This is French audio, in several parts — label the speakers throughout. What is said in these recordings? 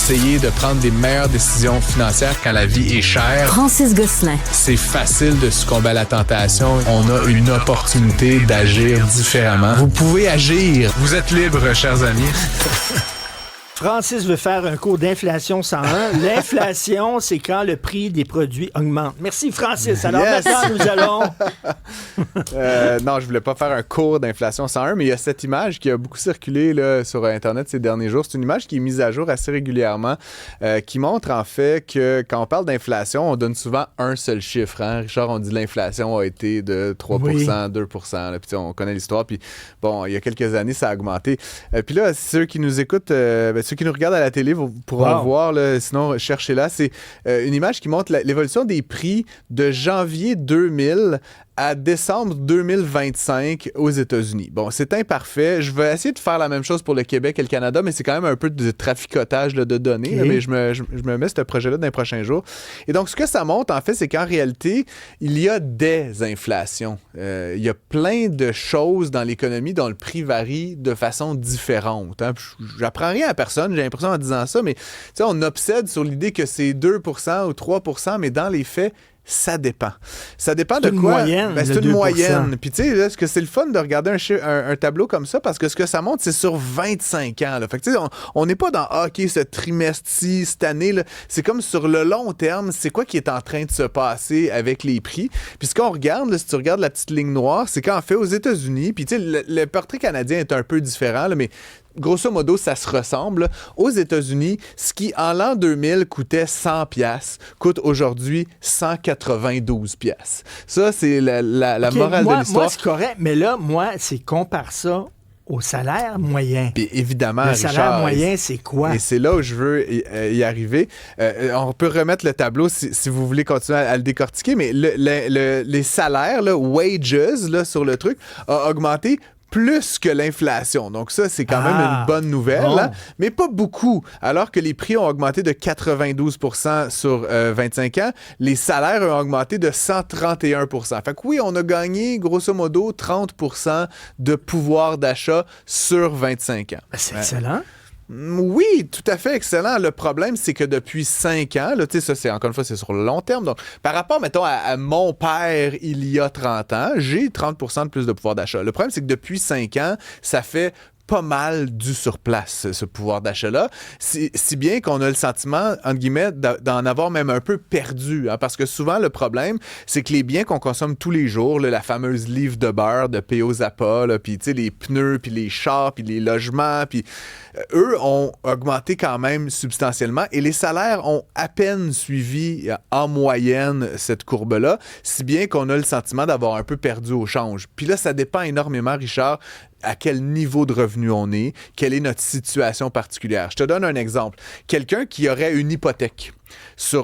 Speaker 1: essayer de prendre des meilleures décisions financières quand la vie est chère.
Speaker 2: Francis Gosselin.
Speaker 1: C'est facile de succomber à la tentation. On a une opportunité d'agir différemment. Vous pouvez agir. Vous êtes libres, chers amis.
Speaker 3: Francis veut faire un cours d'inflation 101. L'inflation, c'est quand le prix des produits augmente. Merci, Francis. Alors maintenant, nous allons...
Speaker 4: Non, je voulais pas faire un cours d'inflation 101, mais il y a cette image qui a beaucoup circulé là, sur Internet ces derniers jours. C'est une image qui est mise à jour assez régulièrement, qui montre en fait que quand on parle d'inflation, on donne souvent un seul chiffre. Hein? Richard, on dit l'inflation a été de 3%, oui. 2%. Là, puis on connaît l'histoire. Puis bon, il y a quelques années, ça a augmenté. Puis là, ceux qui nous écoutent... ceux qui nous regardent à la télé pourront voir, là, sinon cherchez-la. C'est une image qui montre l'évolution des prix de janvier 2000 à décembre 2025 aux États-Unis. Bon, c'est imparfait. Je vais essayer de faire la même chose pour le Québec et le Canada, mais c'est quand même un peu de traficotage là, de données. Okay. Là, mais je me mets ce projet-là dans les prochains jours. Et donc, ce que ça montre, en fait, c'est qu'en réalité, il y a des inflations. Il y a plein de choses dans l'économie dont le prix varie de façon différente. Hein. J'apprends rien à personne, j'ai l'impression en disant ça, mais on obsède sur l'idée que c'est 2% ou 3%, mais dans les faits, ça dépend. Ça dépend de quoi?
Speaker 3: Moyenne,
Speaker 4: c'est une moyenne. Puis tu sais, est-ce que c'est le fun de regarder un tableau comme ça? Parce que ce que ça montre, c'est sur 25 ans. Là. Fait que tu sais, on n'est pas dans OK, ce trimestre-ci, cette année. Là. C'est comme sur le long terme, c'est quoi qui est en train de se passer avec les prix. Puis ce qu'on regarde, là, si tu regardes la petite ligne noire, c'est qu'en fait, aux États-Unis, puis tu sais, le portrait canadien est un peu différent, là, mais grosso modo, ça se ressemble. Aux États-Unis, ce qui, en l'an 2000, coûtait 100 $, coûte aujourd'hui 192 $. Ça, c'est la morale de l'histoire.
Speaker 3: Moi, c'est correct, mais là, c'est compare ça au salaire moyen.
Speaker 4: Puis évidemment,
Speaker 3: le salaire moyen, c'est quoi?
Speaker 4: Et c'est là où je veux y arriver. On peut remettre le tableau si vous voulez continuer à le décortiquer, mais les salaires, là, wages, là, sur le truc, a augmenté plus que l'inflation. Donc ça, c'est quand même une bonne nouvelle, hein? Mais pas beaucoup. Alors que les prix ont augmenté de 92% sur 25 ans, les salaires ont augmenté de 131%. Fait que oui, on a gagné grosso modo 30% de pouvoir d'achat sur 25 ans.
Speaker 3: C'est excellent.
Speaker 4: Oui, tout à fait excellent. Le problème, c'est que depuis 5 ans, là, ça, c'est encore une fois, c'est sur le long terme. Donc, par rapport, mettons, à mon père, il y a 30 ans, j'ai 30% de plus de pouvoir d'achat. Le problème, c'est que depuis 5 ans, ça fait pas mal du surplace, ce pouvoir d'achat-là. Si bien qu'on a le sentiment, entre guillemets, d'en avoir même un peu perdu. Hein, parce que souvent, le problème, c'est que les biens qu'on consomme tous les jours, là, la fameuse livre de beurre de P.O. Zappa, puis les pneus, puis les chars, puis les logements, puis eux ont augmenté quand même substantiellement et les salaires ont à peine suivi en moyenne cette courbe-là, si bien qu'on a le sentiment d'avoir un peu perdu au change. Puis là, ça dépend énormément, Richard, à quel niveau de revenu on est, quelle est notre situation particulière. Je te donne un exemple. Quelqu'un qui aurait une hypothèque tu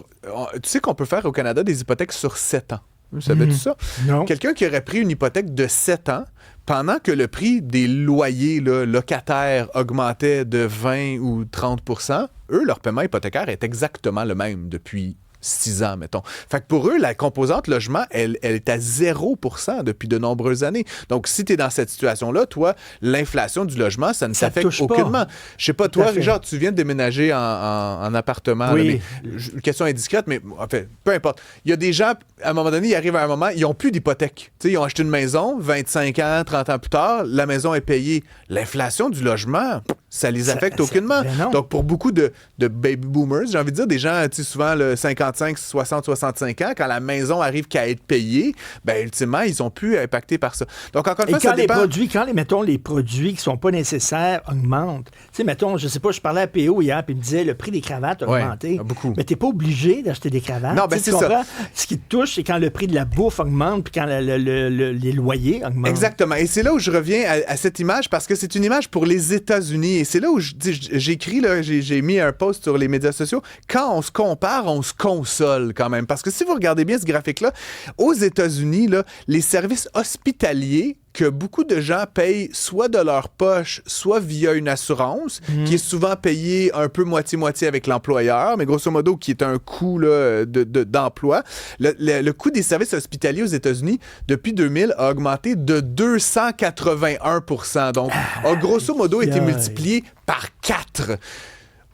Speaker 4: sais qu'on peut faire au Canada des hypothèques sur 7 ans. Vous savez-tu ça?
Speaker 3: Non.
Speaker 4: Quelqu'un qui aurait pris une hypothèque de 7 ans, pendant que le prix des loyers là, locataires augmentait de 20 ou 30%, eux, leur paiement hypothécaire est exactement le même depuis 6 ans, mettons. Fait que pour eux, la composante logement, elle est à 0% depuis de nombreuses années. Donc, si tu es dans cette situation-là, toi, l'inflation du logement, ça ne t'affecte aucunement. Je sais pas, toi, Richard, tu viens de déménager en appartement.
Speaker 3: Oui.
Speaker 4: Là, mais, question indiscrète, mais en fait, peu importe. Il y a des gens, à un moment donné, ils arrivent à un moment, ils n'ont plus d'hypothèque. T'sais, ils ont acheté une maison, 25 ans, 30 ans plus tard, la maison est payée. L'inflation du logement, ça les affecte aucunement. Donc, pour beaucoup de baby boomers, j'ai envie de dire, des gens, souvent, le 55, 60, 65 ans, quand la maison arrive qu'à être payée, ben ultimement, ils sont plus impactés par ça. Donc, encore une fois, ça dépend.
Speaker 3: Mettons, les produits qui sont pas nécessaires augmentent. Tu sais, mettons, je sais pas, je parlais à PO hier, puis il me disait, le prix des cravates a augmenté.
Speaker 4: Beaucoup.
Speaker 3: Mais t'es pas obligé d'acheter des cravates.
Speaker 4: Non, ben c'est ça.
Speaker 3: Ce qui te touche, c'est quand le prix de la bouffe augmente, puis quand les loyers augmentent.
Speaker 4: Exactement. Et c'est là où je reviens à cette image, parce que c'est une image pour les États-Unis. Et c'est là où j'écris, là, j'ai mis un post sur les médias sociaux. Quand on se compare, on se console quand même. Parce que si vous regardez bien ce graphique-là, aux États-Unis, là, les services hospitaliers que beaucoup de gens payent soit de leur poche, soit via une assurance, qui est souvent payée un peu moitié-moitié avec l'employeur, mais grosso modo, qui est un coût là, d'emploi. Le coût des services hospitaliers aux États-Unis, depuis 2000, a augmenté de 281%. Donc, a grosso modo été multiplié par 4.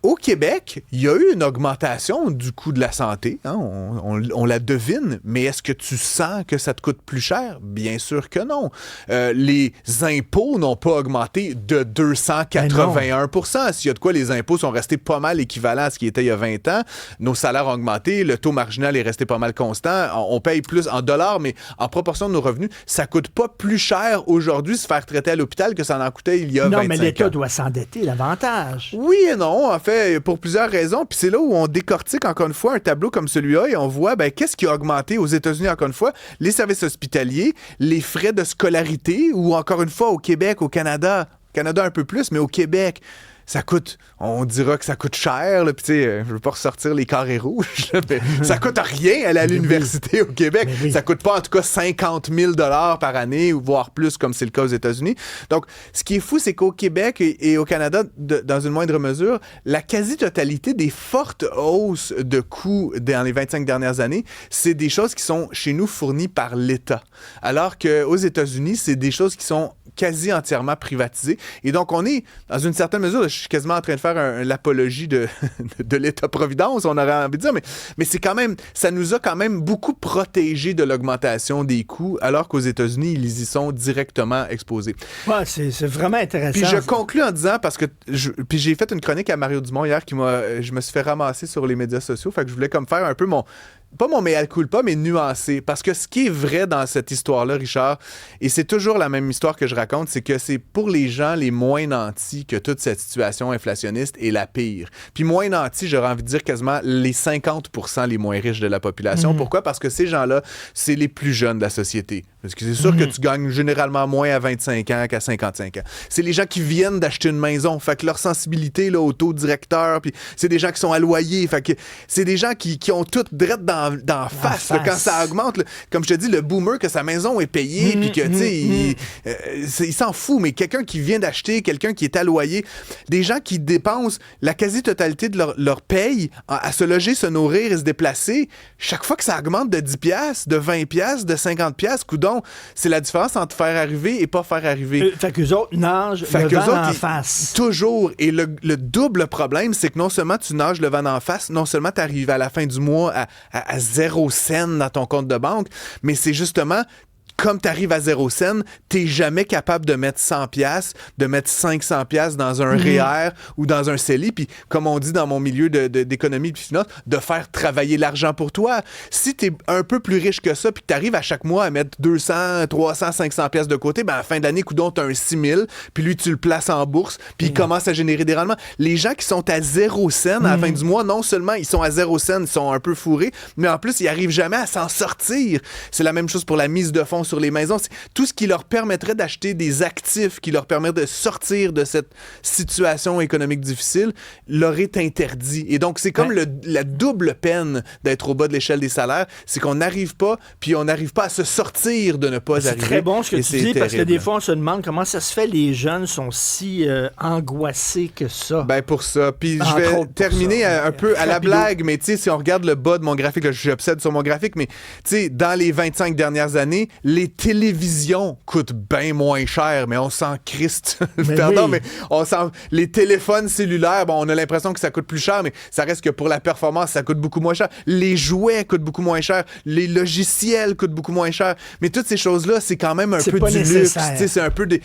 Speaker 4: au Québec, il y a eu une augmentation du coût de la santé. Hein, on la devine, mais est-ce que tu sens que ça te coûte plus cher? Bien sûr que non. Les impôts n'ont pas augmenté de 281 %. S'il y a de quoi, les impôts sont restés pas mal équivalents à ce qui était il y a 20 ans. Nos salaires ont augmenté, le taux marginal est resté pas mal constant. On paye plus en dollars, mais en proportion de nos revenus, ça coûte pas plus cher aujourd'hui se faire traiter à l'hôpital que ça en coûtait il y a 25 ans.
Speaker 3: Non, mais l'État doit s'endetter davantage.
Speaker 4: Oui et non, en fait, pour plusieurs raisons. Puis c'est là où on décortique encore une fois un tableau comme celui-là et on voit qu'est-ce qui a augmenté aux États-Unis encore une fois, les services hospitaliers, les frais de scolarité ou encore une fois au Québec, au Canada un peu plus, mais au Québec, ça coûte, on dira que ça coûte cher, là, puis tu sais, je veux pas ressortir les carrés rouges, là, mais ça coûte rien aller à l'université au Québec.
Speaker 3: Oui.
Speaker 4: Ça coûte pas en tout cas 50 000 $ par année, ou voire plus comme c'est le cas aux États-Unis. Donc, ce qui est fou, c'est qu'au Québec et au Canada, dans une moindre mesure, la quasi-totalité des fortes hausses de coûts dans les 25 dernières années, c'est des choses qui sont chez nous fournies par l'État. Alors qu'aux États-Unis, c'est des choses qui sont quasi entièrement privatisées. Et donc, on est, dans une certaine mesure, je suis quasiment en train de faire l'apologie de l'État-providence, on aurait envie de dire, mais c'est quand même, ça nous a quand même beaucoup protégés de l'augmentation des coûts, alors qu'aux États-Unis, ils y sont directement exposés.
Speaker 3: Ouais, c'est vraiment intéressant.
Speaker 4: Puis je conclus en disant, parce que puis j'ai fait une chronique à Mario Dumont hier je me suis fait ramasser sur les médias sociaux, fait que je voulais comme faire un peu pas mon mea culpa, mais nuancé. Parce que ce qui est vrai dans cette histoire-là, Richard, et c'est toujours la même histoire que je raconte, c'est que c'est pour les gens les moins nantis que toute cette situation inflationniste est la pire. Puis moins nantis, j'aurais envie de dire quasiment les 50 % les moins riches de la population. Pourquoi? Parce que ces gens-là, c'est les plus jeunes de la société. Parce que c'est sûr que tu gagnes généralement moins à 25 ans qu'à 55 ans. C'est les gens qui viennent d'acheter une maison. Fait que leur sensibilité là, au taux directeur, puis c'est des gens qui sont à loyer. Fait que c'est des gens qui ont tout direct d'en face. Là, quand ça augmente, là, comme je te dis, le boomer, que sa maison est payée, puis que, tu sais, il s'en fout. Mais quelqu'un qui vient d'acheter, quelqu'un qui est à loyer, des gens qui dépensent la quasi-totalité de leur paye à se loger, se nourrir et se déplacer, chaque fois que ça augmente de 10 $, de 20 $, de 50 $, coudon, c'est la différence entre faire arriver et pas faire arriver.
Speaker 3: Fait qu'eux autres nagent le vent en face.
Speaker 4: Toujours. Et le double problème, c'est que non seulement tu nages le vent en face, non seulement tu arrives à la fin du mois à 0 cents dans ton compte de banque, mais c'est justement... Comme tu arrives à 0 cents, t'es jamais capable de mettre 100 $, de mettre 500 $ dans un REER ou dans un CELI, puis comme on dit dans mon milieu d'économie et de finance, de faire travailler l'argent pour toi. Si t'es un peu plus riche que ça, puis que t'arrives à chaque mois à mettre 200, 300, 500 $ de côté, à la fin de l'année, coudonc, t'as un 6 000, puis lui, tu le places en bourse, puis il commence à générer des rendements. Les gens qui sont à 0 cents à la fin du mois, non seulement ils sont à 0 cents, ils sont un peu fourrés, mais en plus, ils arrivent jamais à s'en sortir. C'est la même chose pour la mise de fonds sur les maisons. C'est tout ce qui leur permettrait d'acheter des actifs, qui leur permet de sortir de cette situation économique difficile, leur est interdit. Et donc, c'est comme la double peine d'être au bas de l'échelle des salaires, c'est qu'on n'arrive pas, puis on n'arrive pas à se sortir de ne pas arriver.
Speaker 3: C'est très bon ce que tu dis,
Speaker 4: terrible.
Speaker 3: parce que des fois, on se demande comment ça se fait les jeunes sont si angoissés que ça.
Speaker 4: Ben pour ça. Puis je vais terminer un peu à la blague, mais tu sais, si on regarde le bas de mon graphique, là, je suis obsédé sur mon graphique, mais tu sais, dans les 25 dernières années, les télévisions coûtent bien moins cher, mais on s'en criste. Pardon, mais les téléphones cellulaires, bon, on a l'impression que ça coûte plus cher, mais ça reste que pour la performance, ça coûte beaucoup moins cher. Les jouets coûtent beaucoup moins cher. Les logiciels coûtent beaucoup moins cher. Mais toutes ces choses-là, c'est quand même un peu du luxe. C'est un peu des...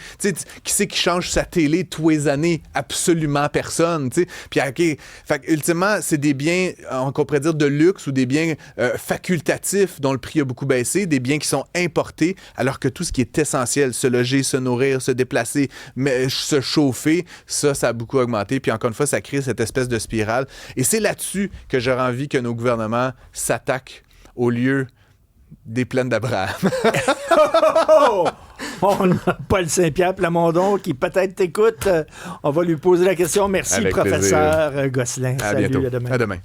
Speaker 4: Qui c'est qui change sa télé tous les années? Absolument personne. T'sais. Puis, OK, fait, ultimement, c'est des biens, on pourrait dire, de luxe ou des biens facultatifs dont le prix a beaucoup baissé, des biens qui sont importés, alors que tout ce qui est essentiel, se loger, se nourrir, se déplacer, se chauffer, ça a beaucoup augmenté. Puis encore une fois, ça crée cette espèce de spirale. Et c'est là-dessus que j'aurais envie que nos gouvernements s'attaquent au lieu des plaines d'Abraham.
Speaker 3: On a Paul Saint-Pierre Plamondon qui peut-être t'écoute. On va lui poser la question. Merci,
Speaker 4: avec
Speaker 3: professeur Gosselin.
Speaker 4: À
Speaker 3: Salut,
Speaker 4: bientôt.
Speaker 3: à demain.
Speaker 4: À demain.